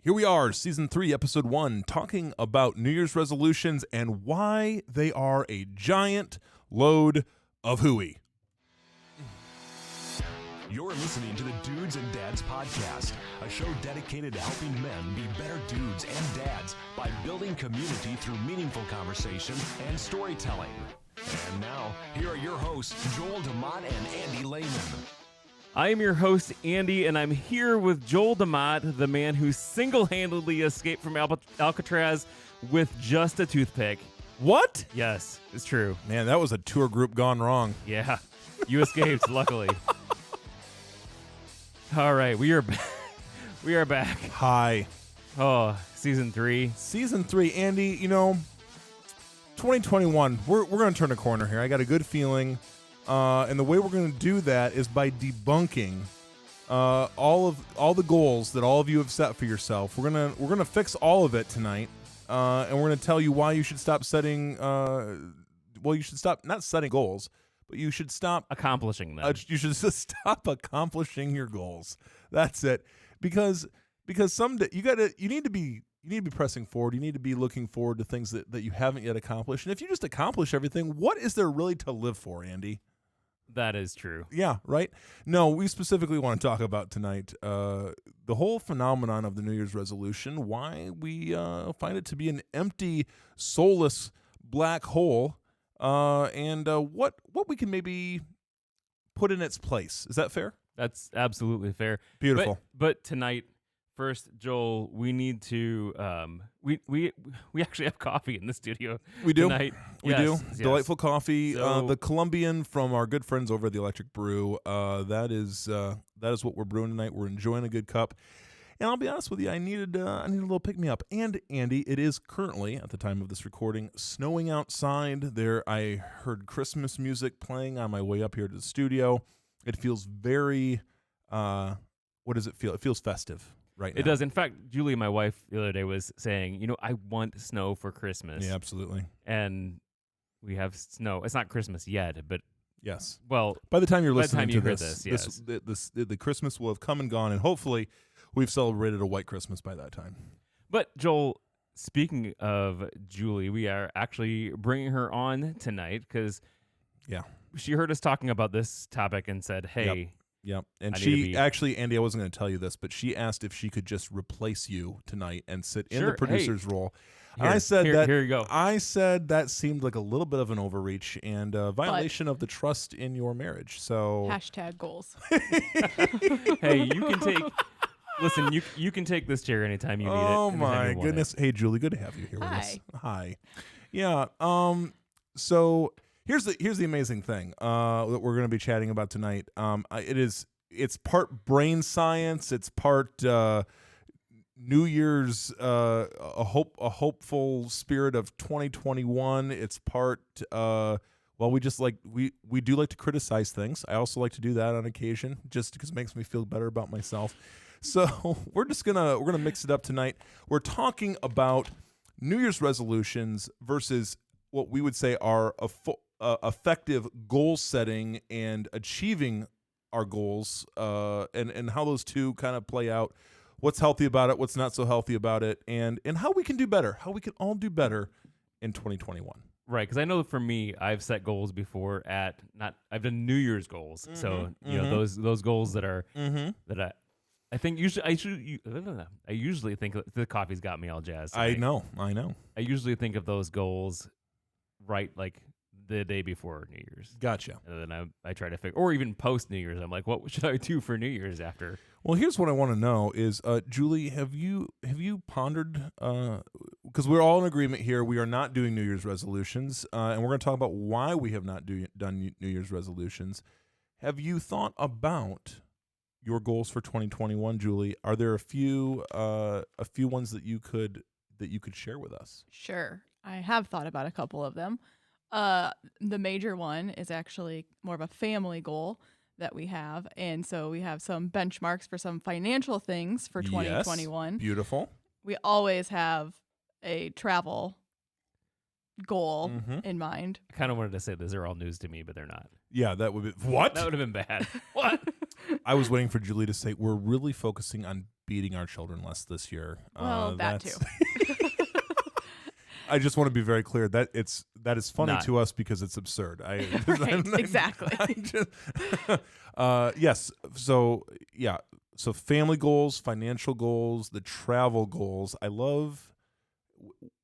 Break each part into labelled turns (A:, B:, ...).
A: Here we are, Season 3, Episode 1, talking about New Year's resolutions and why they are a giant load of hooey.
B: You're listening to the Dudes and Dads Podcast, a show dedicated to helping men be better dudes and dads by building community through meaningful conversation and storytelling. And now, here are your hosts, Joel DeMott and Andy Lehman.
C: I am your host, Andy, and I'm here with Joel DeMott, the man who single-handedly escaped from Alcatraz with just a toothpick.
A: What?
C: Yes, it's true.
A: Man, that was a tour group gone wrong.
C: Yeah, you escaped, luckily. All right, we are back.
A: Hi.
C: Oh, Season 3.
A: Season 3, Andy, 2021, we're going to turn a corner here. I got a good feeling. And the way we're going to do that is by debunking all the goals that all of you have set for yourself. We're gonna fix all of it tonight, and we're going to tell you why you should stop setting. You should stop not setting goals, but you should stop
C: accomplishing them.
A: You should just stop accomplishing your goals. That's it. Because someday you need to be pressing forward. You need to be looking forward to things that you haven't yet accomplished. And if you just accomplish everything, what is there really to live for, Andy?
C: That is true.
A: Yeah, right? No, we specifically want to talk about tonight the whole phenomenon of the New Year's resolution, why we find it to be an empty, soulless black hole, and what we can maybe put in its place. Is that fair?
C: That's absolutely fair.
A: Beautiful.
C: But tonight, first, Joel, we need to we actually have coffee in the studio.
A: We do.
C: Tonight.
A: We do. Delightful coffee.
C: So,
A: the Colombian from our good friends over at the Electric Brew. That is what we're brewing tonight. We're enjoying a good cup. And I'll be honest with you, I needed a little pick me up. And Andy, it is currently at the time of this recording snowing outside. There, I heard Christmas music playing on my way up here to the studio. It feels very. What does it feel? It feels festive. Right now.
C: It does. In fact, Julie, my wife, the other day was saying, I want snow for Christmas.
A: Yeah, absolutely.
C: And we have snow. It's not Christmas yet, but
A: yes.
C: Well,
A: by the time you're listening to
C: this, yes.
A: the Christmas will have come and gone, and hopefully we've celebrated a white Christmas by that time.
C: But Joel, speaking of Julie, we are actually bringing her on tonight because she heard us talking about this topic and said, hey,
A: Yep. And she actually, Andy, I wasn't going to tell you this, but she asked if she could just replace you tonight and sit in the producer's role.
C: Here,
A: I said
C: here you go.
A: I said that seemed like a little bit of an overreach and a violation of the trust in your marriage. So
D: #goals.
C: Hey, you can take. Listen, you can take this chair anytime you need it.
A: Oh my goodness! Hey, Julie, good to have you here with us. Hi. Yeah. So. Here's the amazing thing that we're going to be chatting about tonight. It's part brain science. It's part New Year's a hopeful spirit of 2021. It's part we do like to criticize things. I also like to do that on occasion, just because it makes me feel better about myself. So we're gonna mix it up tonight. We're talking about New Year's resolutions versus what we would say are effective goal setting and achieving our goals, and how those two kind of play out. What's healthy about it? What's not so healthy about it? And how we can do better. How we can all do better in 2021.
C: Right, because I know for me, I've set goals before I've done New Year's goals. Mm-hmm, so those goals that are that I think I usually think the coffee's got me all jazzed.
A: I know.
C: I usually think of those goals right like the day before New Year's.
A: Gotcha.
C: And then I try to figure, or even post New Year's, I'm like, what should I do for New Year's after?
A: Well, here's what I want to know is, Julie, have you pondered, because we're all in agreement here, we are not doing New Year's resolutions, and we're going to talk about why we have not done New Year's resolutions. Have you thought about your goals for 2021, Julie? Are there a few ones that you could share with us?
D: Sure. I have thought about a couple of them. The major one is actually more of a family goal that we have. And so we have some benchmarks for some financial things for 2021.
A: Yes, beautiful.
D: We always have a travel goal in mind.
C: I kind of wanted to say these are all news to me, but they're not.
A: Yeah, that would be... What?
C: That would have been bad. What?
A: I was waiting for Julie to say we're really focusing on beating our children less this year.
D: Well, that too.
A: I just want to be very clear that is funny
C: Not.
A: to us because it's absurd.
D: Right, exactly.
A: Yes. So yeah. So family goals, financial goals, the travel goals. I love.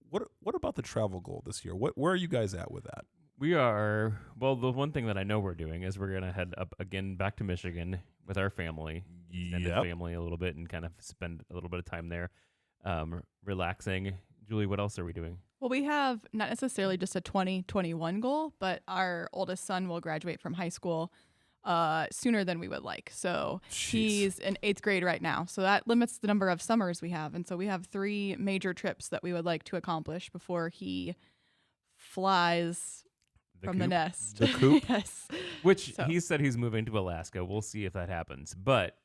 A: What about the travel goal this year? Where are you guys at with that?
C: We are, well, the one thing that I know we're doing is we're going to head up again back to Michigan with our family, extended family a little bit, and kind of spend a little bit of time there, relaxing. Julie, what else are we doing?
D: Well, we have not necessarily just a 2021 goal, but our oldest son will graduate from high school sooner than we would like. So he's in 8th grade right now. So that limits the number of summers we have. And so we have 3 major trips that we would like to accomplish before he flies from the nest.
A: The coop?
D: Yes.
C: Which he said he's moving to Alaska. We'll see if that happens. But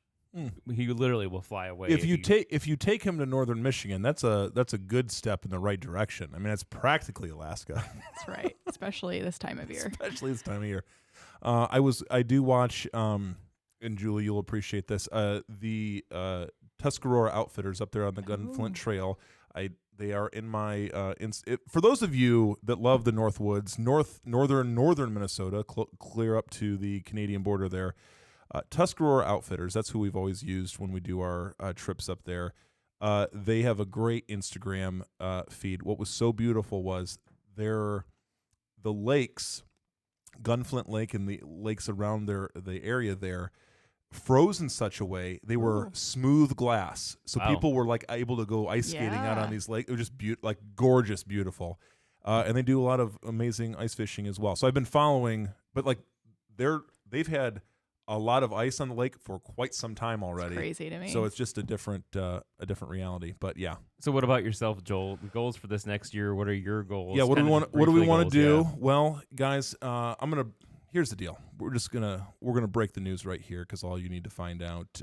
C: he literally will fly away.
A: If you take him to northern Michigan, that's a good step in the right direction. I mean, it's practically Alaska.
D: That's right, especially this time of year.
A: I do watch, and Julie, you'll appreciate this. The Tuscarora Outfitters up there on the Gunflint Trail. They are in my. For those of you that love the Northwoods, northern Minnesota, clear up to the Canadian border there. Tuscarora Outfitters. That's who we've always used when we do our trips up there. They have a great Instagram feed. What was so beautiful was the lakes, Gunflint Lake and the lakes around the area there, froze in such a way they were smooth glass, so people were like able to go ice skating out on these lakes. It was just gorgeous, beautiful, and they do a lot of amazing ice fishing as well. So I've been following, but like they've had a lot of ice on the lake for quite some time already.
D: It's crazy to me.
A: So it's just a different reality. But yeah.
C: So what about yourself, Joel? The goals for this next year? What are your goals?
A: Yeah. What do we want to do?
C: Yeah.
A: Well, guys, here's the deal. We're gonna break the news right here because all you need to find out.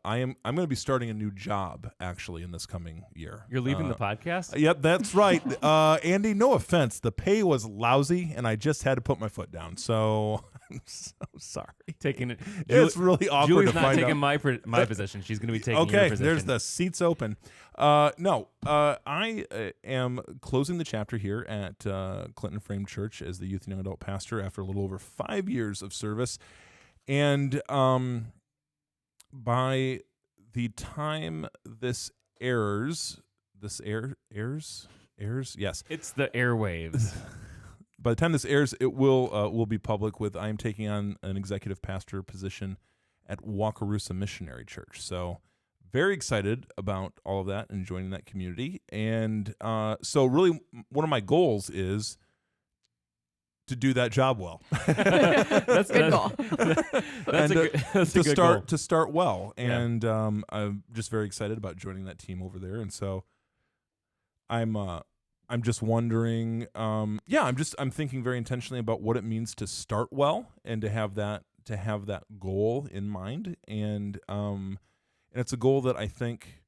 A: I'm gonna be starting a new job actually in this coming year.
C: You're leaving the podcast?
A: Yep, that's right. Andy, no offense, the pay was lousy, and I just had to put my foot down. So I'm so sorry. It's really awkward.
C: Julie's
A: to
C: not
A: find
C: taking
A: out.
C: my position. She's going to be taking your
A: Okay,
C: position.
A: there's the seats open. I am closing the chapter here at Clinton Frame Church as the youth and young adult pastor after a little over 5 years of service. And by the time this airs, yes.
C: It's the airwaves.
A: By the time this airs, it will be public with I am taking on an executive pastor position at Wakarusa Missionary Church. So very excited about all of that and joining that community. And so really one of my goals is to do that job well.
D: That's a good goal.
C: That's a good goal.
A: To start well. And I'm just very excited about joining that team over there. And so I'm just wondering, I'm thinking very intentionally about what it means to start well and to have that goal in mind. And it's a goal that I think,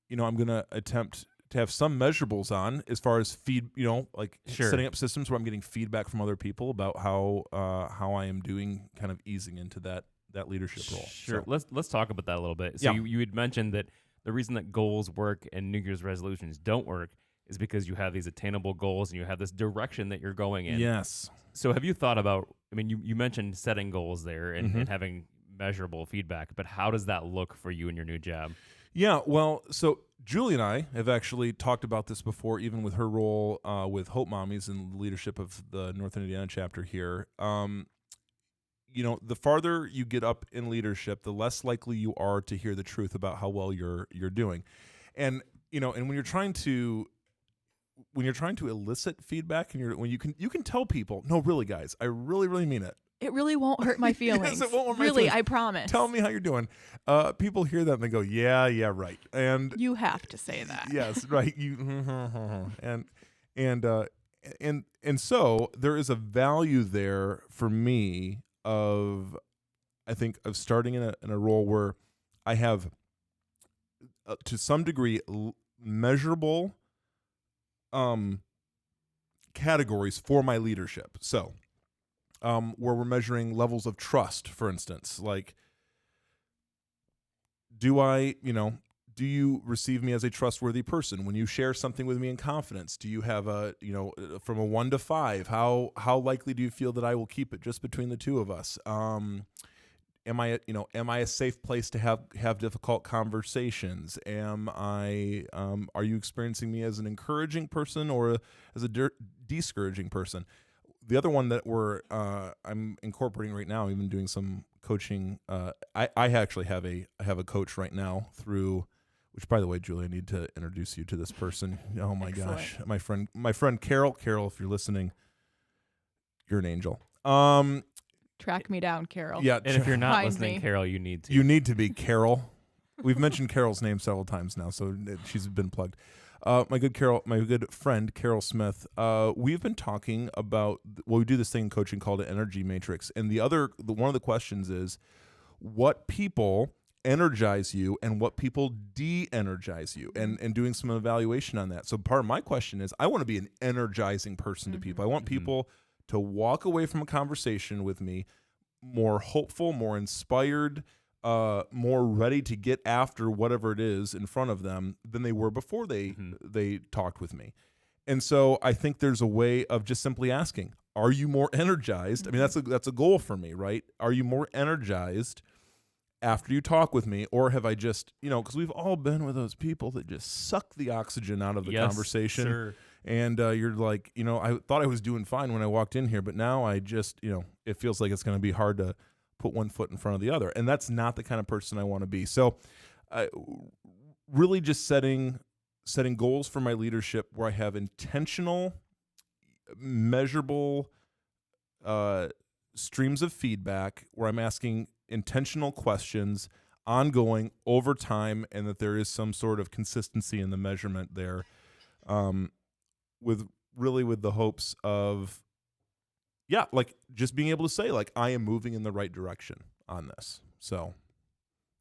A: I'm going to attempt to have some measurables on as far as setting up systems where I'm getting feedback from other people about how I am doing, kind of easing into that leadership role.
C: Sure.
A: So.
C: Let's talk about that a little bit. So you had mentioned that the reason that goals work and New Year's resolutions don't work is because you have these attainable goals and you have this direction that you're going in.
A: Yes.
C: So have you thought about, you mentioned setting goals there and having measurable feedback, but how does that look for you in your new job?
A: Yeah, well, so Julie and I have actually talked about this before, even with her role with Hope Mommies and the leadership of the Northern Indiana chapter here. The farther you get up in leadership, the less likely you are to hear the truth about how well you're doing. And when you're trying to elicit feedback and when you can tell people, no, really, guys, I really, really mean it.
D: It really won't hurt my feelings.
A: Yes, it won't hurt my
D: really,
A: feelings.
D: I promise.
A: Tell me how you're doing. People hear that and they go, yeah, right. And
D: you have to say that.
A: Yes, right. And so there is a value there for me of starting in a role where I have to some degree measurable categories for my leadership. So where we're measuring levels of trust, for instance, like do you receive me as a trustworthy person? When you share something with me in confidence, do you have from a 1 to 5, how likely do you feel that I will keep it just between the two of us? Am I a safe place to have difficult conversations? Are you experiencing me as an encouraging person or as a discouraging person? The other one that I'm incorporating right now, even doing some coaching. I actually have a coach right now through, which, by the way, Julie, I need to introduce you to this person. Oh my
D: Excellent.
A: gosh, my friend Carol. Carol, if you're listening, you're an angel.
D: Track me down, Carol.
A: Yeah,
C: And if you're not
D: Find
C: listening,
D: me.
C: Carol, you need to.
A: you need to be Carol. We've mentioned Carol's name several times now, so she's been plugged. My good friend Carol Smith. We've been talking about. We do this thing in coaching called an energy matrix, and one of the questions is, what people energize you and what people de-energize you, and doing some evaluation on that. So part of my question is, I want to be an energizing person to people. I want people to walk away from a conversation with me more hopeful, more inspired, more ready to get after whatever it is in front of them than they were before they talked with me. And so I think there's a way of just simply asking, are you more energized? I mean, that's a goal for me, right? Are you more energized after you talk with me, or have I just, because we've all been with those people that just suck the oxygen out of the conversation.
C: Sir.
A: And you're like, I thought I was doing fine when I walked in here, but now I just, it feels like it's going to be hard to put one foot in front of the other. And that's not the kind of person I want to be. So really just setting goals for my leadership where I have intentional, measurable streams of feedback, where I'm asking intentional questions, ongoing, over time, and that there is some sort of consistency in the measurement there, with the hopes of, just being able to say, I am moving in the right direction on this. So,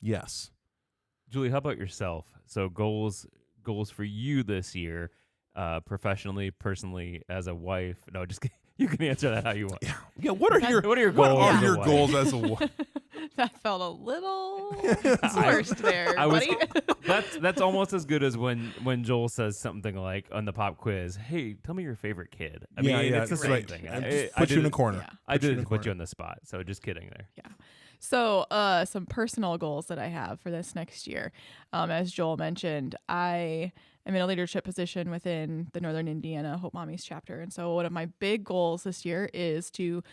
A: yes.
C: Julie, how about yourself? So goals for you this year, professionally, personally, as a wife. No, just kidding. You can answer that how you want.
A: Yeah. What are your goals as a wife?
D: That felt a little forced there, buddy.
C: That's almost as good as when Joel says something like on the pop quiz, "Hey, tell me your favorite kid." I mean, it's the same thing.
A: Put you in a corner.
D: Yeah.
C: I didn't put you on the spot, so just kidding there.
D: Yeah. So some personal goals that I have for this next year. As Joel mentioned, I am in a leadership position within the Northern Indiana Hope Mommies chapter. And so one of my big goals this year is to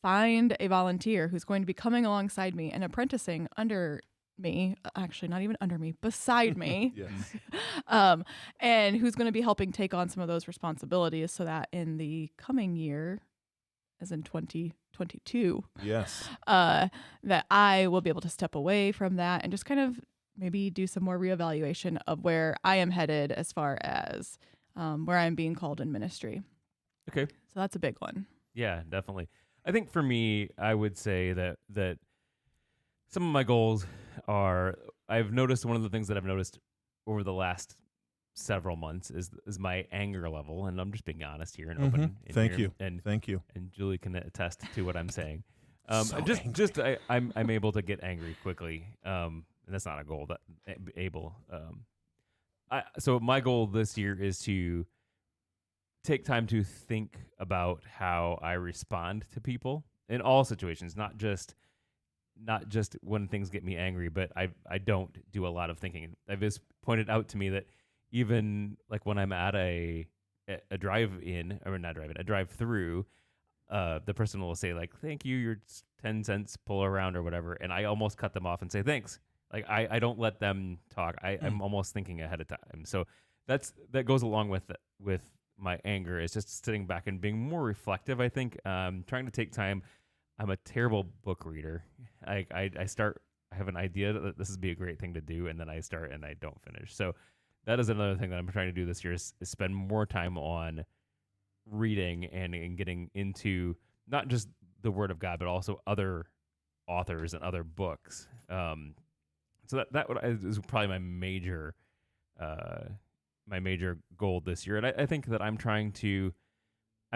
D: find a volunteer who's going to be coming alongside me and apprenticing under me, actually not even under me, beside me,
A: Yes.
D: and who's going to be helping take on some of those responsibilities so that in the coming year, as in 2022,
A: Yes.
D: that I will be able to step away from that and just kind of maybe do some more reevaluation of where I am headed as far as where I'm being called in ministry.
C: Okay.
D: So that's a big one.
C: Yeah, definitely. I think for me, I would say that some of my goals are, I've noticed one of the things that I've noticed over the last several months is my anger level, and I'm just being honest here and open.
A: Thank you.
C: Thank you. And Julie can attest to what I'm saying. I'm able to get angry quickly. And that's not a goal. So my goal this year is to take time to think about how I respond to people in all situations, not just when things get me angry, but I don't do a lot of thinking. It's pointed out to me that even like when I'm at a drive-in, or not drive-in, a drive-through, the person will say like, "Thank you, your 10 cents, pull around," or whatever, and I almost cut them off and say thanks. Like I don't let them talk. I'm almost thinking ahead of time. So that goes along with my anger, is just sitting back and being more reflective. I think trying to take time. I'm a terrible book reader. I have an idea that this would be a great thing to do, and then I start and I don't finish. So that is another thing that I'm trying to do this year is spend more time on reading and getting into not just the Word of God, but also other authors and other books. So that is probably my major goal this year. And I think that I'm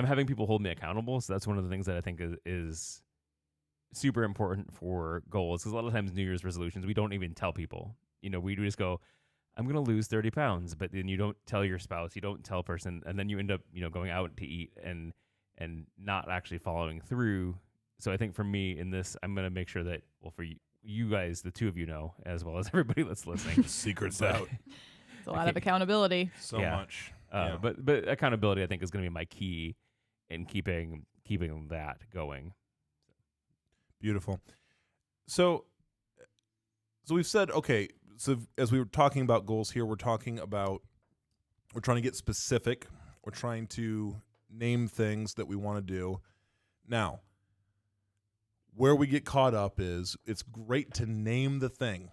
C: having people hold me accountable. So that's one of the things that I think is super important for goals, because a lot of times New Year's resolutions, we don't even tell people. We just go, I'm going to lose 30 pounds, but then you don't tell your spouse, you don't tell a person, and then you end up, going out to eat and not actually following through. So I think for me in this, I'm going to make sure that, well, for you guys, the two of you know, as well as everybody that's listening.
A: Secrets out.
D: It's a lot of accountability.
A: So much.
C: But accountability, I think, is going to be my key in keeping that going.
A: Beautiful. So we've said, okay, so as we were talking about goals here, we're trying to get specific. We're trying to name things that we want to do. Now, where we get caught up is it's great to name the thing.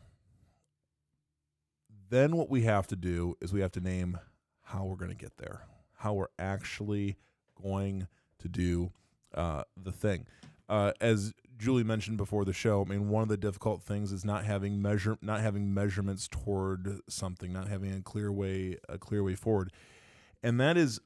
A: Then what we have to do is we have to name how we're going to get there, how we're actually going to do the thing. As Julie mentioned before the show, I mean, one of the difficult things is not having measurements toward something, not having a clear way forward, and that is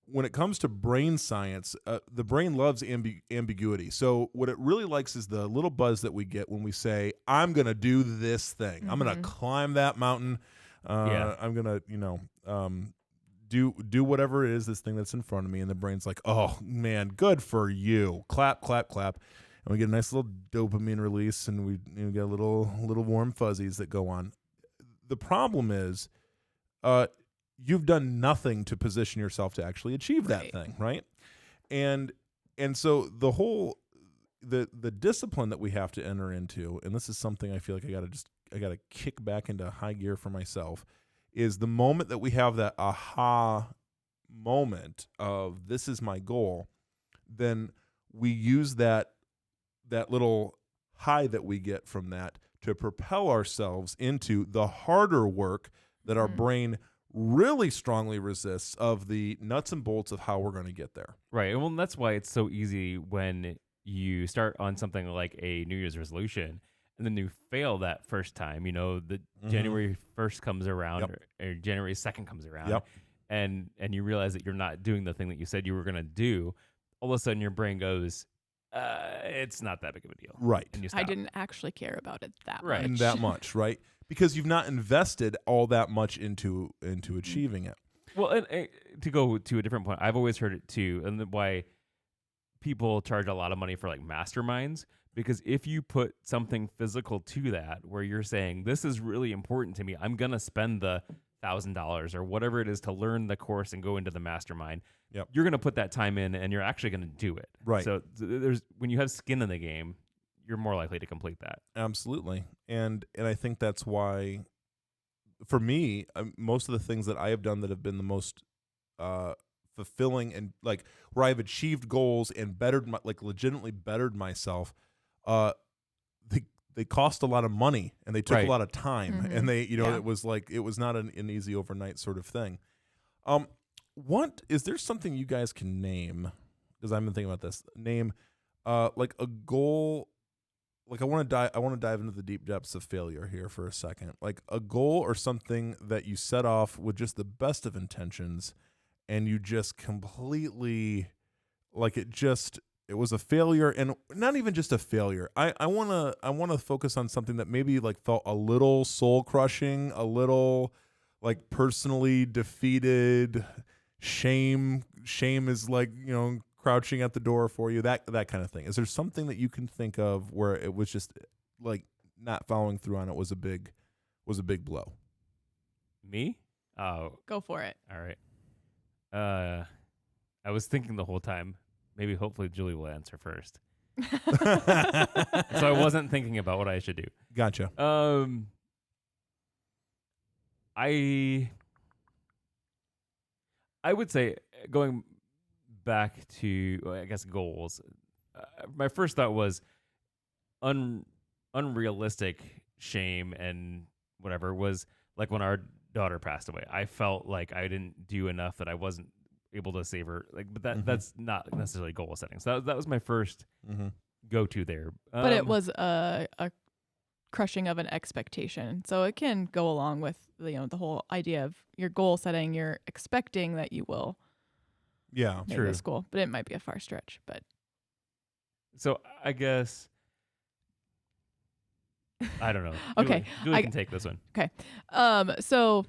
A: when it comes to brain science, the brain loves ambiguity. So what it really likes is the little buzz that we get when we say, "I'm going to do this thing. Mm-hmm. I'm going to climb that mountain. I'm going to, do whatever it is, this thing that's in front of me," and the brain's like, "Oh man, good for you!" Clap, clap, clap, and we get a nice little dopamine release, and we get a little warm fuzzies that go on. The problem is, you've done nothing to position yourself to actually achieve that thing, right? And so the whole the discipline that we have to enter into, and this is something I feel like I gotta kick back into high gear for myself, is the moment that we have that aha moment of this is my goal, then we use that little high that we get from that to propel ourselves into the harder work that our brain really strongly resists, of the nuts and bolts of how we're going to get there.
C: Right. Well, that's why it's so easy when you start on something like a New Year's resolution and then you fail that first time. The January 1st comes around, or January 2nd comes around, and you realize that you're not doing the thing that you said you were going to do. All of a sudden your brain goes, it's not that big of a deal.
A: Right.
C: And you stop.
D: I didn't actually care about it that
C: Right.
D: much.
A: That much, right? Because you've not invested all that much into achieving it.
C: Well, and to go to a different point, I've always heard it too, and why people charge a lot of money for like masterminds, because if you put something physical to that, where you're saying, this is really important to me, I'm going to spend the $1,000 or whatever it is to learn the course and go into the mastermind, you're going to put that time in and you're actually going to do it.
A: Right.
C: So when you have skin in the game, you're more likely to complete that.
A: Absolutely. And I think that's why, for me, most of the things that I have done that have been the most fulfilling, and like where I've achieved goals and legitimately bettered myself, they cost a lot of money and they took a lot of time, and they, it was not an easy overnight sort of thing. What is there something you guys can name? Because I've been thinking about this. Name like a goal. Like I want to dive into the deep depths of failure here for a second. Like a goal or something that you set off with just the best of intentions, and you just completely, like it was a failure, and not even just a failure. I wanna focus on something that maybe like felt a little soul crushing, a little like personally defeated. Shame is like, crouching at the door for you, that kind of thing. Is there something that you can think of where it was just like not following through on it was a big blow?
C: Me? Oh,
D: go for it.
C: All right. I was thinking the whole time, maybe hopefully Julie will answer first. So I wasn't thinking about what I should do.
A: Gotcha.
C: I would say, going back to, I guess, goals, my first thought was unrealistic shame and whatever was like when our daughter passed away. I felt like I didn't do enough, that I wasn't able to save her. Like, but that's not necessarily goal setting. So that was my first go-to there.
D: But it was a crushing of an expectation. So it can go along with the whole idea of your goal setting. You're expecting that you will.
A: Yeah,
D: make this goal, but it might be a far stretch. But
C: So I guess I don't know.
D: Okay,
C: Julie can take this one.
D: Okay. So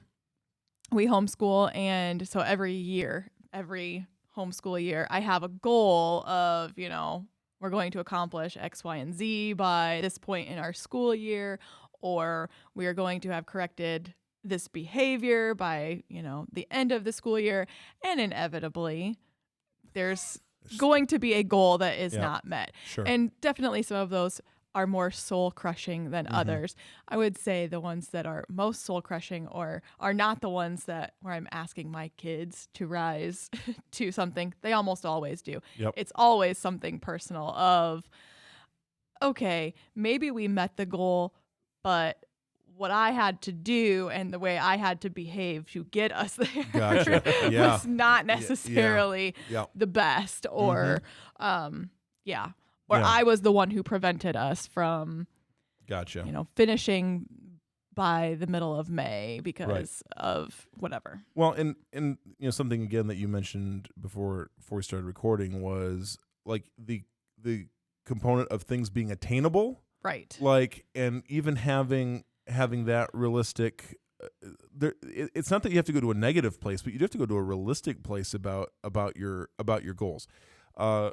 D: we homeschool, and so every homeschool year, I have a goal of, we're going to accomplish X, Y, and Z by this point in our school year, or we are going to have corrected this behavior by, the end of the school year. And inevitably, there's going to be a goal that is not met.
A: Sure.
D: And definitely some of those are more soul crushing than others. I would say the ones that are most soul crushing or are not the ones that where I'm asking my kids to rise to something. They almost always do.
A: Yep.
D: It's always something personal of, okay, maybe we met the goal, but what I had to do and the way I had to behave to get us there
A: Gotcha. Yeah.
D: was not necessarily the best or or I was the one who prevented us from finishing by the middle of May because of whatever.
A: Well, and something again that you mentioned before we started recording was like the component of things being attainable.
D: Right.
A: Like, and even having that realistic it's not that you have to go to a negative place, but you have to go to a realistic place about your goals. I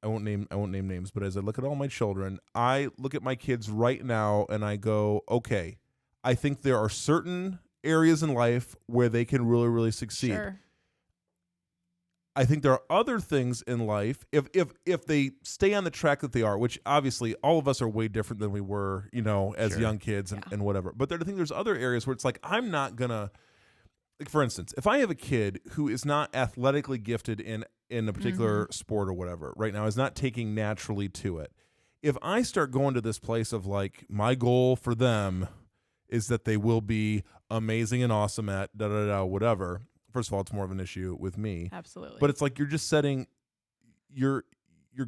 A: won't name names, but as I look at all my children, I look at my kids right now and I go, okay, I think there are certain areas in life where they can really, really succeed.
D: Sure.
A: I think there are other things in life, if they stay on the track that they are, which obviously all of us are way different than we were, as young kids and whatever. But I think there's other areas where it's like, I'm not going to, like, for instance, if I have a kid who is not athletically gifted in a particular sport or whatever, right now is not taking naturally to it. If I start going to this place of like, my goal for them is that they will be amazing and awesome at whatever. First of all, it's more of an issue with me.
D: Absolutely.
A: But it's like you're just setting, you're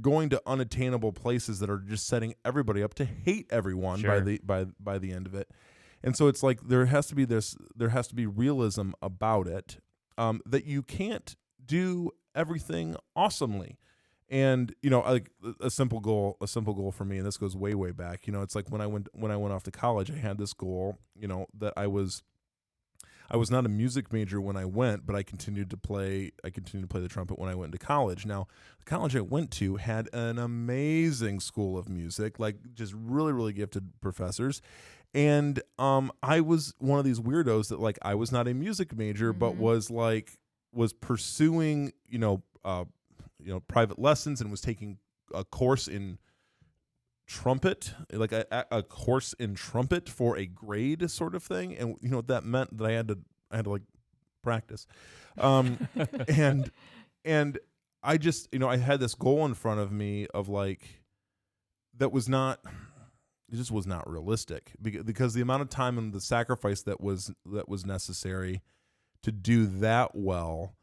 A: going to unattainable places that are just setting everybody up to hate everyone by the end of it. And so it's like there has to be realism about it, that you can't do everything awesomely. And like a simple goal for me, and this goes way back. It's like when I went off to college, I had this goal. That I was not a music major when I went, but I continued to play the trumpet when I went to college. Now, the college I went to had an amazing school of music, like just really, really gifted professors. And I was one of these weirdos that like I was not a music major, but was pursuing private lessons and was taking a course in trumpet, like a course in trumpet for a grade sort of thing. And what that meant that I had to like practice. And I just, I had this goal in front of me of like, it just was not realistic because the amount of time and the sacrifice that was necessary to do that well,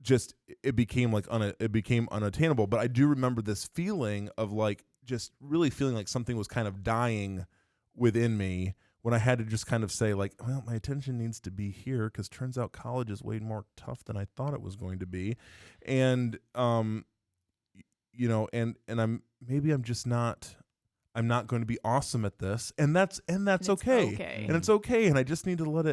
A: just it became unattainable. But I do remember this feeling of like just really feeling like something was kind of dying within me when I had to just kind of say like, well, my attention needs to be here because turns out college is way more tough than I thought it was going to be, and I'm not going to be awesome at this, and that's okay. And it's okay, and I just need to let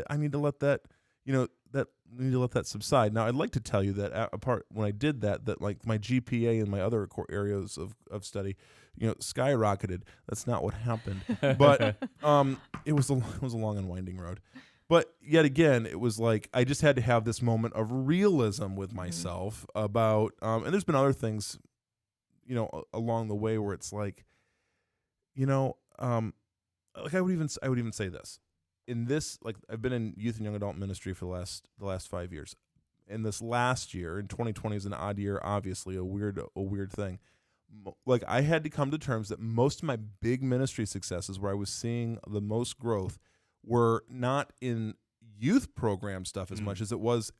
A: that subside. Now, I'd like to tell you that apart when I did that like my GPA and my other core areas of study, skyrocketed. That's not what happened, but it was a long and winding road. But yet again, it was like I just had to have this moment of realism with myself about, and there's been other things, along the way where it's like, like I would even say this. In this, like I've been in youth and young adult ministry for the last 5 years. In this last year, in 2020 is an odd year, obviously a weird thing. Like I had to come to terms that most of my big ministry successes, where I was seeing the most growth, were not in youth program stuff as much as it was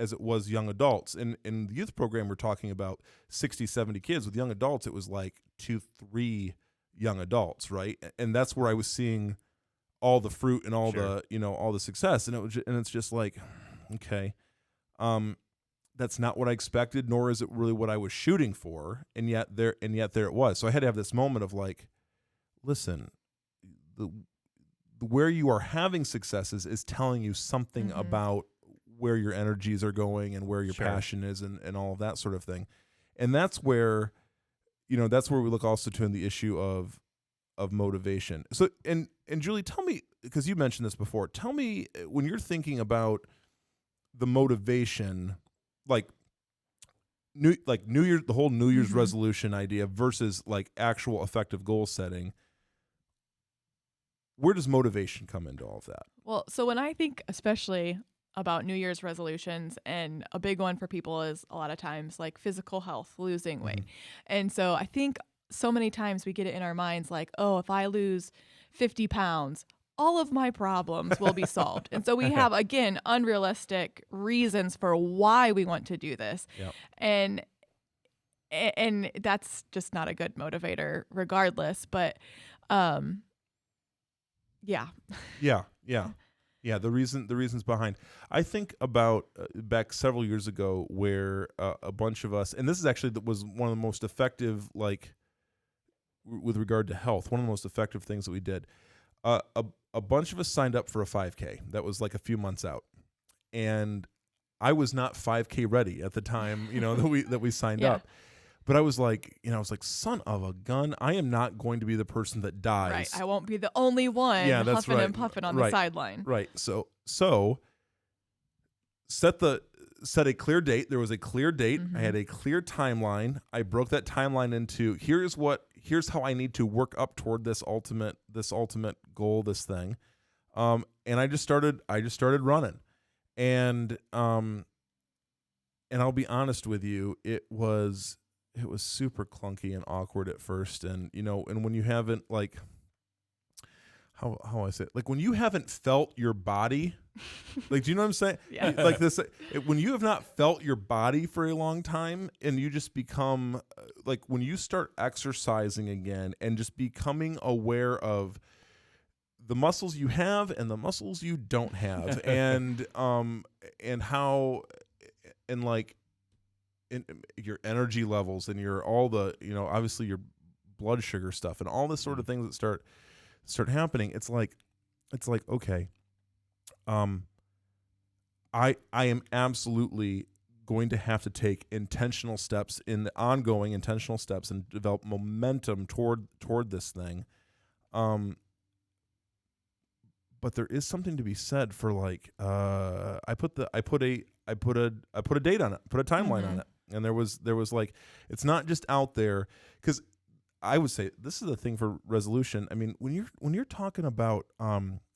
A: young adults. In the youth program, we're talking about 60, 70 kids. With young adults, it was like 2-3 young adults, right? And that's where I was seeing all the fruit and all the all the success, and it's just like, okay, what I expected, nor is it really what I was shooting for. And yet there it was. So I had to have this moment of like, listen, where you are having successes is telling you something about where your energies are going and where your passion is and all of that sort of thing. And that's where, that's where we look also to in the issue of motivation. So, and Julie, tell me, because you mentioned this before, tell me when you're thinking about the motivation, like New Year's, the whole New Year's resolution idea versus like actual effective goal setting, where does motivation come into all of that?
D: Well, so when I think especially about New Year's resolutions, and a big one for people is a lot of times like physical health, losing weight. And so I think so many times we get it in our minds like, oh, if I lose 50 pounds, all of my problems will be solved. And so we have, again, unrealistic reasons for why we want to do this.
A: Yep.
D: And that's just not a good motivator regardless. But yeah. The reasons behind. I think about back several years ago where a bunch of us, and this is actually that was one of the most effective, like with regard to health, one of the most effective things that we did. A bunch of us signed up for a 5K that was like a few months out, and I was not 5K ready at the time, that we signed up. But I was like, son of a gun, I am not going to be the person that dies. Right. I won't be the only one huffing and puffing on the sideline.
A: Right. So set a clear date. There was a clear date. I had a clear timeline. I broke that timeline into here's how I need to work up toward this ultimate goal, this thing. And I just started running. And I'll be honest with you, it was super clunky and awkward at first. And, and when you haven't like, how I say it, like when you haven't felt your body, like, do you know what I'm saying?
D: Yeah.
A: Like this, when you have not felt your body for a long time and you just become like, when you start exercising again and just becoming aware of the muscles you have and the muscles you don't have and how, and like, in your energy levels and your all the obviously your blood sugar stuff and all this sort of things that start happening, it's like okay, I am absolutely going to have to take intentional steps and develop momentum toward this thing, but there is something to be said for like I put a date on it, put a timeline on it. And there was like, it's not just out there, because I would say this is the thing for resolution. I mean, when you're talking about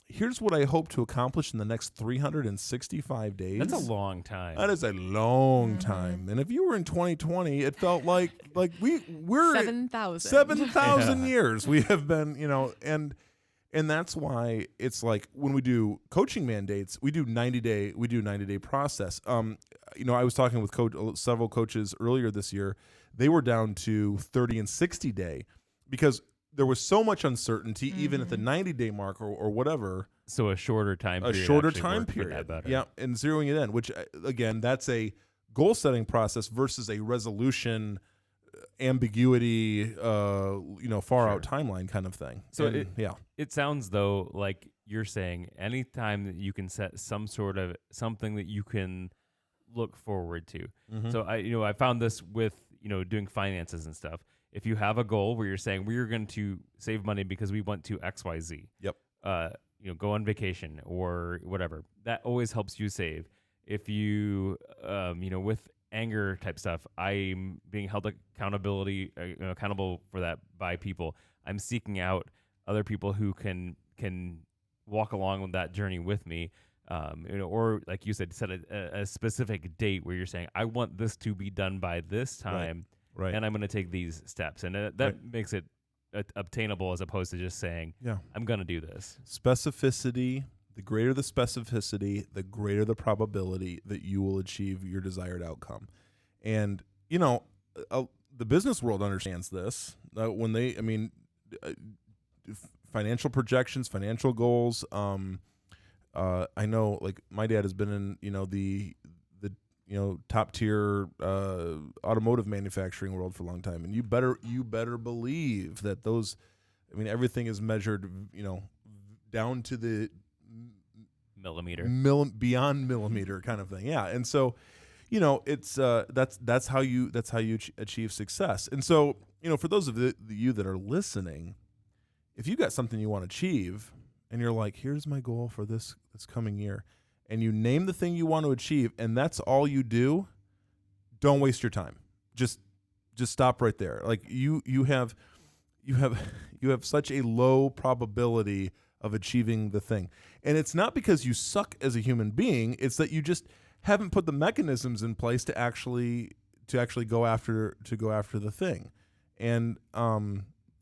A: here's what I hope to accomplish in the next 365 days.
C: That's a long time.
A: That is a long time. And if you were in 2020, it felt like we're 7,000 years we have been, and that's why it's like when we do coaching mandates, we do 90-day process. I was talking with several coaches earlier this year. They were down to 30 and 60 day because there was so much uncertainty, even at the 90-day mark or whatever.
C: So a shorter time period.
A: Yeah, and zeroing it in, which again, that's a goal setting process versus a resolution ambiguity, far out timeline kind of thing.
C: So it sounds though like you're saying anytime that you can set some sort of something that you can look forward to. So I found this with doing finances and stuff. If you have a goal where you're saying we're going to save money because we want to XYZ. Yep. Go on vacation or whatever. That always helps you save. If you with anger type stuff, I'm being held accountable for that by people. I'm seeking out other people who can walk along with that journey with me. Or like you said, set a specific date where you're saying, I want this to be done by this time, right. And I'm going to take these steps. And that makes it obtainable as opposed to just saying, I'm going to do this.
A: Specificity, the greater the specificity, the greater the probability that you will achieve your desired outcome. And, the business world understands this. When financial projections, financial goals, I know, like my dad has been in, the top tier automotive manufacturing world for a long time, and you better believe that those, I mean, everything is measured, down to the
C: millimeter,
A: beyond millimeter kind of thing. Yeah, and so, it's that's how you achieve success. And so, for those of you that are listening, if you got something you want to achieve, and you're like, here's my goal for this coming year, and you name the thing you want to achieve, and that's all you do, don't waste your time. Just stop right there. Like you have such a low probability of achieving the thing. And it's not because you suck as a human being, it's that you just haven't put the mechanisms in place to actually go after the thing. And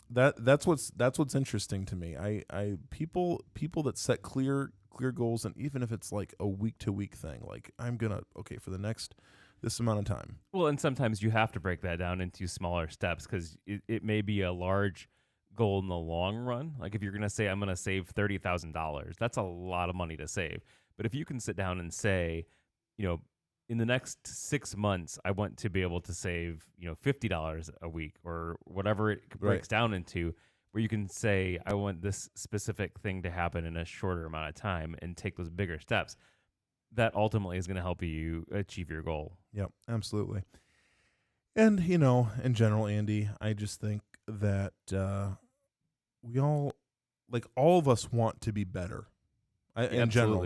A: that's what's interesting to me. I people that set clear goals, and even if it's like a week to week thing, like I'm gonna for the next this amount of time.
C: Well, and sometimes you have to break that down into smaller steps, because it may be a large goal in the long run. Like if you're gonna say I'm gonna save $30,000, that's a lot of money to save. But if you can sit down and say, in the next 6 months, I want to be able to save, $50 a week or whatever it breaks down into, where you can say, I want this specific thing to happen in a shorter amount of time and take those bigger steps. That ultimately is going to help you achieve your goal.
A: Yep, absolutely. And, in general, Andy, I just think that we all of us want to be better. In general,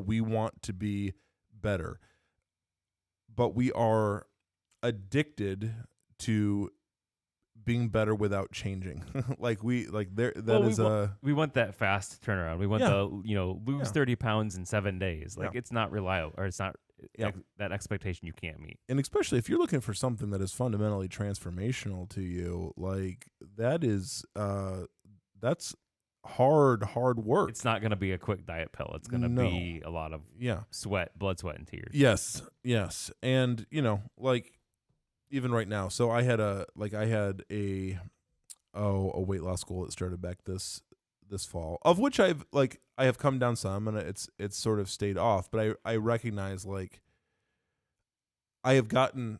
A: we want to be better, but we are addicted to being better without changing. We
C: want that fast turnaround. We want lose 30 pounds in 7 days. It's not reliable, or it's not that expectation you can't meet.
A: And especially if you're looking for something that is fundamentally transformational to you, that's hard work.
C: It's not going to be a quick diet pill. It's going to be a lot of blood, sweat, and tears.
A: Yes. And, even right now. So I had a weight loss goal that started back this fall, of which I have come down some, and it's sort of stayed off, but I recognize I have gotten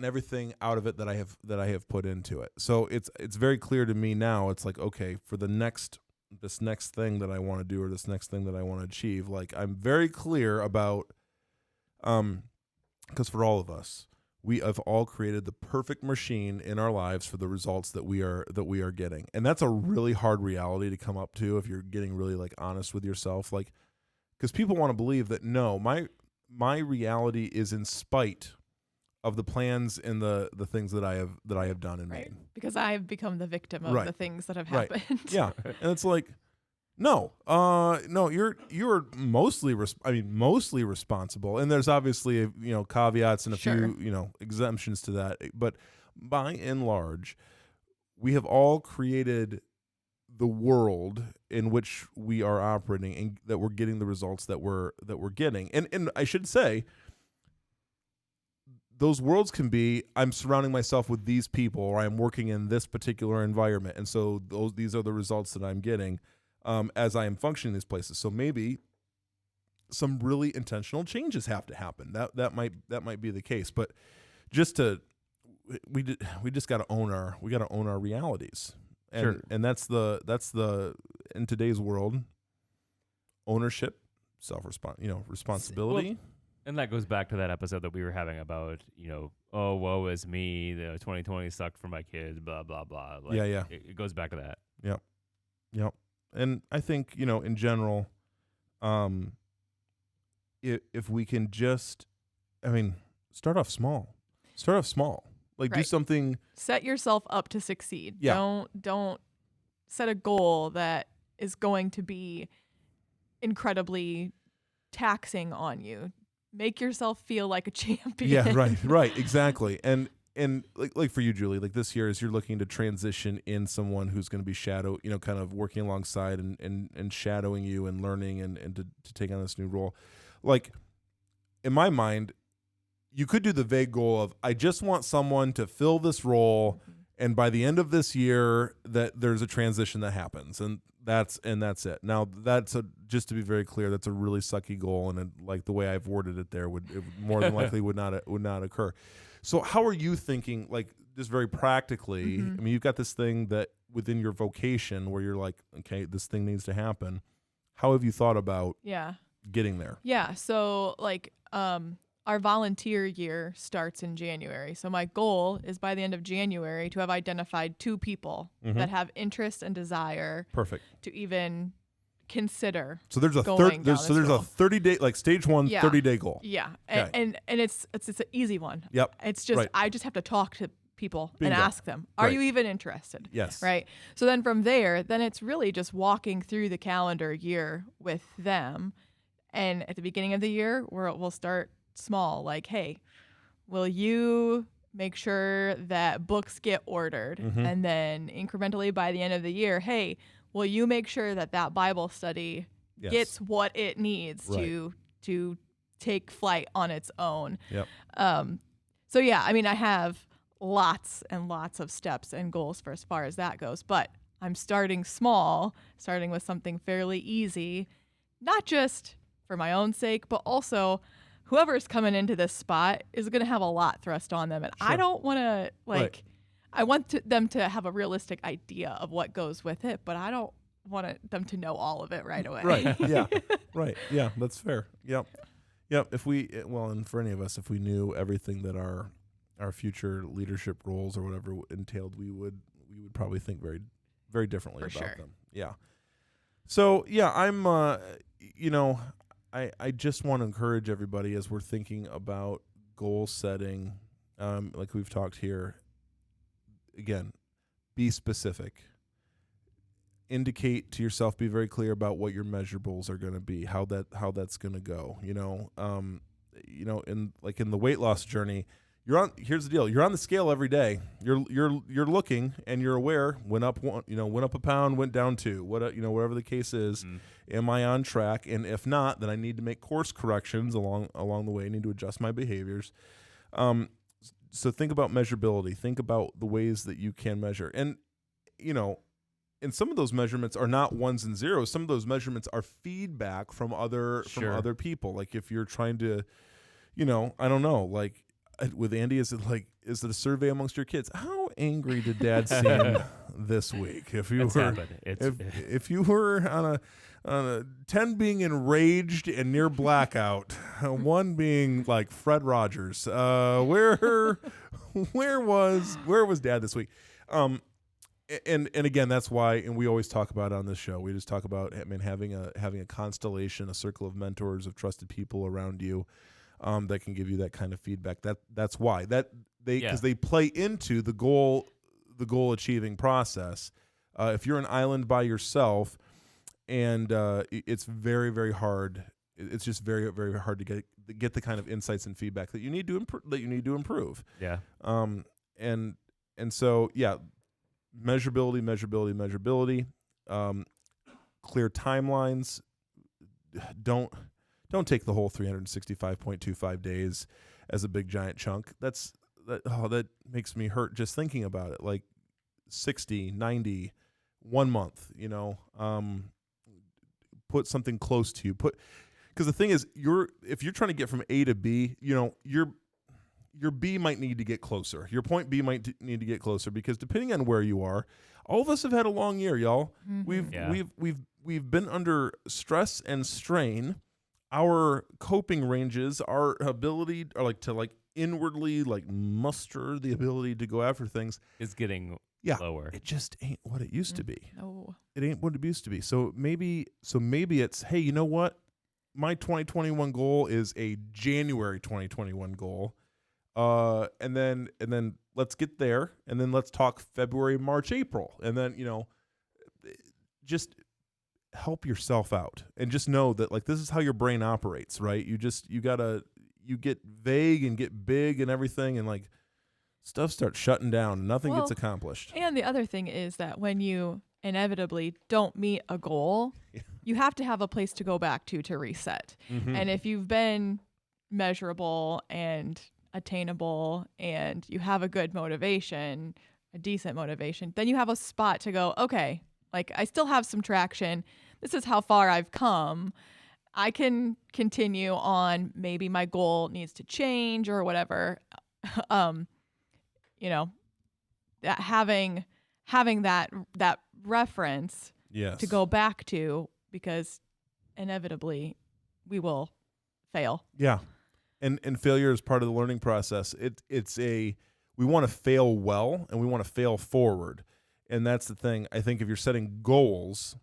A: everything out of it that I have put into it. So it's very clear to me now. It's like, okay, for this next thing that I want to do, or this next thing that I want to achieve, I'm very clear about, because for all of us, we have all created the perfect machine in our lives for the results that we are getting. And that's a really hard reality to come up to if you're getting really honest with yourself. Because people want to believe that, no, my reality is in spite of the plans and the things that I have done and made.
D: Because I have become the victim of the things that have happened.
A: Yeah. And it's no, you're mostly responsible, and there's obviously caveats and a few exemptions to that, but by and large, we have all created the world in which we are operating, and that we're getting the results that we're getting. And I should say, those worlds can be, I'm surrounding myself with these people, or I'm working in this particular environment, and so these are the results that I'm getting as I am functioning in these places. So maybe some really intentional changes have to happen. That might be the case, but we just got to own our realities. And that's the in today's world, ownership, responsibility.
C: Well, and that goes back to that episode that we were having about, oh, woe is me, 2020 sucked for my kids, blah, blah, blah. It goes back to that.
A: Yep. And I think, in general, if we can just, start off small. Do something.
D: Set yourself up to succeed.
A: Yeah.
D: Don't set a goal that is going to be incredibly taxing on you. Make yourself feel like a champion.
A: Yeah, right, exactly. And like for you, Julie, this year, as you're looking to transition in someone who's going to be kind of working alongside and shadowing you and learning and to take on this new role, in my mind, you could do the vague goal of, I just want someone to fill this role And by the end of this year, that there's a transition that happens, and that's it. Now, just to be very clear, that's a really sucky goal, and like the way I've worded it there would more than likely would not occur. So, how are you thinking? Like, just very practically. I mean, you've got this thing that within your vocation where you're like, okay, this thing needs to happen. How have you thought about getting there?
D: Yeah. So, like, our volunteer year starts in January. So my goal is by the end of January to have identified 2 people that have interest and desire.
A: Perfect.
D: To even consider.
A: So there's a 30-day, like stage 1, 30-day goal.
D: Yeah.
A: Okay.
D: And it's an easy one.
A: Yep.
D: It's just, I just have to talk to people and ask them, are you even interested?
A: Yes.
D: Right. So then from there, then it's really just walking through the calendar year with them. And at the beginning of the year, we'll start small, like, hey, will you make sure that books get ordered? And then incrementally by the end of the year, hey, will you make sure that Bible study gets what it needs to take flight on its own?
A: Yep.
D: So yeah, I mean, I have lots and lots of steps and goals for as far as that goes, but I'm starting small, starting with something fairly easy, not just for my own sake, but also whoever's coming into this spot is going to have a lot thrust on them. And I don't want to, I want them to have a realistic idea of what goes with it, but I don't want them to know all of it right away.
A: Right. Yeah. Right. Yeah. That's fair. Yep. Yep. And for any of us, if we knew everything that our future leadership roles or whatever entailed, we would probably think very, very differently about them. Yeah. So yeah, I'm, I just want to encourage everybody as we're thinking about goal setting, like we've talked here. Again, be specific. Indicate to yourself, be very clear about what your measurables are going to be, how that's going to go. In the weight loss journey, here's the deal. You're on the scale every day. You're looking and you're aware, went up a pound, went down 2, whatever the case is. Am I on track? And if not, then I need to make course corrections along the way. I need to adjust my behaviors. So think about measurability. Think about the ways that you can measure. And, and some of those measurements are not ones and zeros. Some of those measurements are feedback from other people. Like if you're trying to, I don't know, like with Andy, is it a survey amongst your kids? How angry did Dad seem this week? If you were on a 10 being enraged and near blackout, 1 being like Fred Rogers, where was Dad this week? And again, that's why, and we always talk about on this show, we just talk about having a constellation, a circle of mentors, of trusted people around you, that can give you that kind of feedback. That's why because they play into the goal achieving process. If you're an island by yourself, and it's very, very hard. It's just very, very hard to get the kind of insights and feedback that you need to improve. Yeah. And so measurability. Clear timelines. Don't take the whole 365.25 days as a big giant chunk. That makes me hurt just thinking about it. Like 60, 90, 1 month, put something close to you. Because the thing is, if you're trying to get from A to B, your B might need to get closer. Your point B might need to get closer, because depending on where you are, all of us have had a long year, y'all. Mm-hmm. We've been under stress and strain. Our coping ranges, our ability to inwardly muster the ability to go after things
C: is getting lower.
A: It just ain't what it used to be.
D: No.
A: It ain't what it used to be. So maybe it's, hey, you know what? My 2021 goal is a January 2021 goal. And then let's get there, and then let's talk February, March, April. And then, just help yourself out, and just know that this is how your brain operates, right? You get vague and get big and everything, and stuff starts shutting down and nothing gets accomplished.
D: And the other thing is that when you inevitably don't meet a goal, you have to have a place to go back to reset. Mm-hmm. And if you've been measurable and attainable and you have a good motivation, a decent motivation, then you have a spot to go, okay, like I still have some traction. This is how far I've come. I can continue on. Maybe my goal needs to change or whatever. You know, that having that reference
A: Yes.
D: to go back to, because inevitably we will fail.
A: Yeah. And failure is part of the learning process. We want to fail well and we want to fail forward. And that's the thing. I think if you're setting goals,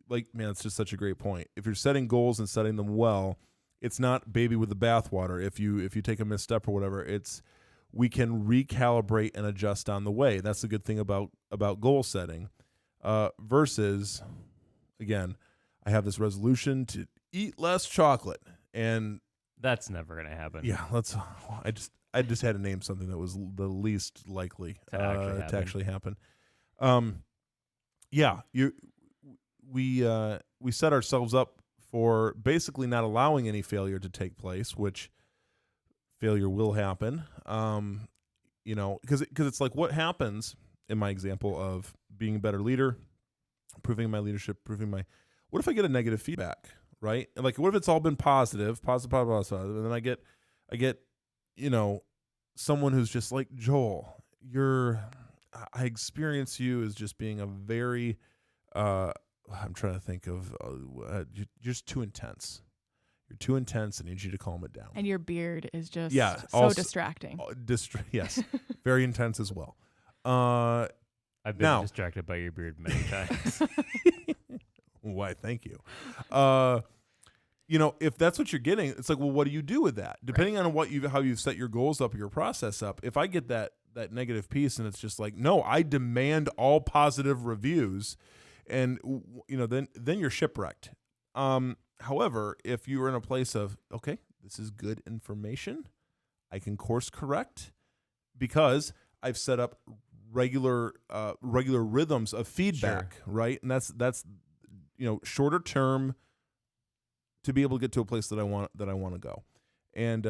A: like, man, it's just such a great point. If you're setting goals and setting them well, it's not baby with the bathwater. If you take a misstep or whatever, we can recalibrate and adjust on the way. That's the good thing about goal setting. Versus, again, I have this resolution to eat less chocolate, and
C: that's never going to happen.
A: Yeah, I just had to name something that was the least likely to actually happen. We set ourselves up for basically not allowing any failure to take place, which failure will happen. Because it's like, what happens in my example of being a better leader, improving my leadership, what if I get a negative feedback, right? And like, what if it's all been positive, and then I get, someone who's just like, Joel, I experience you as just being a very, I'm trying to think of, you're just too intense. You're too intense. I need you to calm it down.
D: And your beard is just distracting.
A: Yes, very intense as well.
C: I've been distracted by your beard many times.
A: Why, thank you. If that's what you're getting, it's like, well, what do you do with that? Depending on how you've set your goals up, your process up. If I get that negative piece and it's just like, no, I demand all positive reviews, and then you're shipwrecked. However, if you are in a place of, okay, this is good information, I can course correct because I've set up regular rhythms of feedback, sure, right? And that's shorter term to be able to get to a place that I want to go. And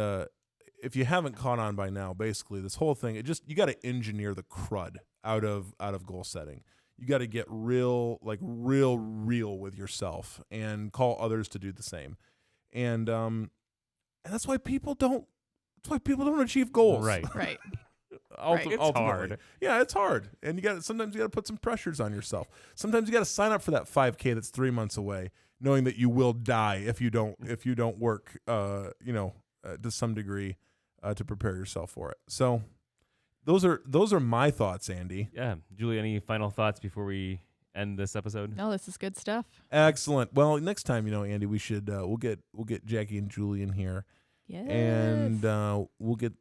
A: if you haven't caught on by now, basically this whole thing, you got to engineer the crud out of goal setting. You got to get real with yourself and call others to do the same. And that's why people don't achieve goals.
C: Right.
D: Right.
C: It's hard.
A: Yeah, it's hard. And sometimes you got to put some pressures on yourself. Sometimes you got to sign up for that 5K that's 3 months away, knowing that you will die if you don't work to some degree to prepare yourself for it. So those are my thoughts, Andy.
C: Yeah. Julie, any final thoughts before we end this episode?
D: No, this is good stuff.
A: Excellent. Well, next time, Andy, we should we'll get Jackie and Julie in here.
D: Yes.
A: And we'll get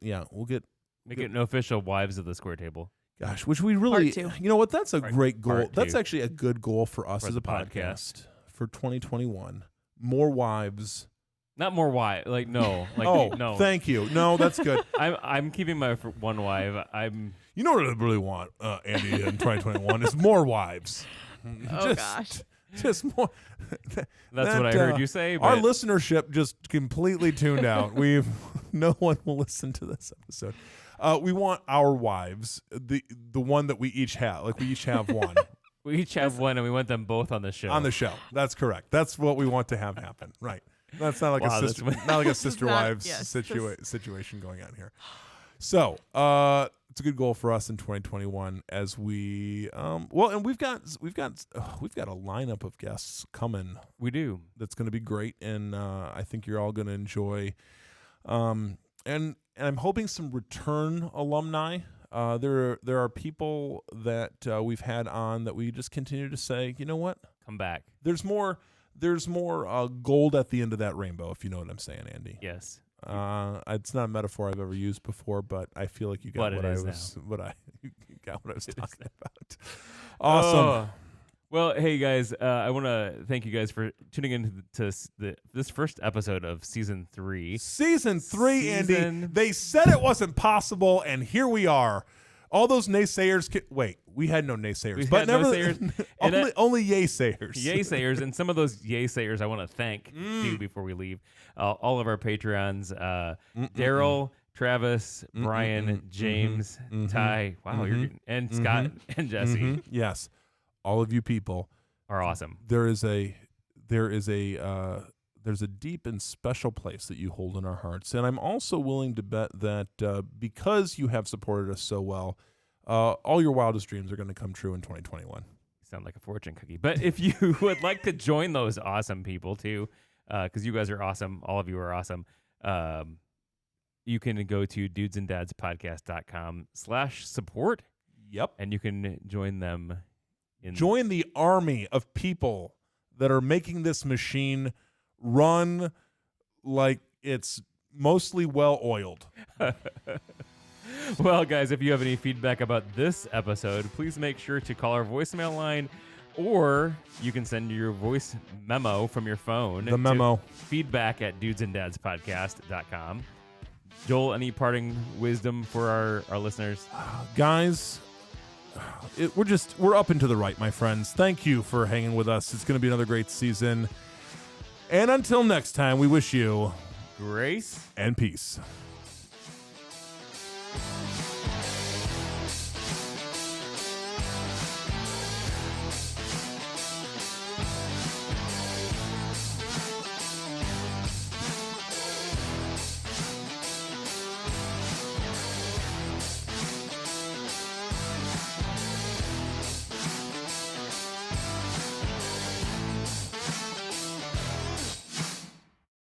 C: Make it an official Wives of the Square Table.
A: Gosh, which we really,
D: Part 2.
A: you know what? That's a great goal.
C: Part 2.
A: That's actually a good goal for us as a podcast for 2021. More wives.
C: Not more wives. Like, no. No.
A: Thank you. No, that's good.
C: I'm keeping my one wife.
A: You know what I really want, Andy, in 2021 is more wives.
D: Gosh.
A: Just more.
C: That's what I heard you say. But
A: our listenership just completely tuned out. No one will listen to this episode. We want our wives, the one that we each have. Like, we each have one.
C: We each have one, and we want them both on the show.
A: On the show. That's correct. That's what we want to have happen. Right. That's not like a sister wives situation going on here. So, it's a good goal for us in 2021 as we and we've got a lineup of guests coming.
C: We do.
A: That's going to be great, and I think you're all going to enjoy. And I'm hoping some return alumni. There are people that we've had on that we just continue to say, you know what?
C: Come back.
A: There's more gold at the end of that rainbow, if you know what I'm saying, Andy.
C: Yes.
A: It's not a metaphor I've ever used before, but I feel like you got what I was talking about. Awesome.
C: Well, hey guys, I want to thank you guys for tuning in to this first episode of season 3.
A: Season 3, Andy. They said it wasn't possible, and here we are. All those naysayers. Wait, we had no naysayers. Only yay-sayers.
C: Yay-sayers, and some of those yay-sayers I want to thank too before we leave. All of our Patreons, Daryl, Travis, Brian, James, Ty. Wow, you're getting, and Scott and Jesse.
A: Yes, all of you people
C: are awesome.
A: There's a deep and special place that you hold in our hearts, and I'm also willing to bet that because you have supported us so well, all your wildest dreams are going to come true in 2021.
C: Sound like a fortune cookie. But if you would like to join those awesome people too, because you guys are awesome, all of you are awesome, you can go to dudesanddadspodcast.com/support.
A: Yep.
C: And you can join them.
A: Join the army of people that are making this machine run like it's mostly well-oiled.
C: Well, guys, if you have any feedback about this episode, please make sure to call our voicemail line, or you can send your voice memo from your phone.
A: The memo.
C: feedback@dudesanddadspodcast.com. Joel, any parting wisdom for our listeners?
A: Guys, we're up and to the right, my friends. Thank you for hanging with us. It's going to be another great season. And until next time, we wish you
C: grace
A: and peace.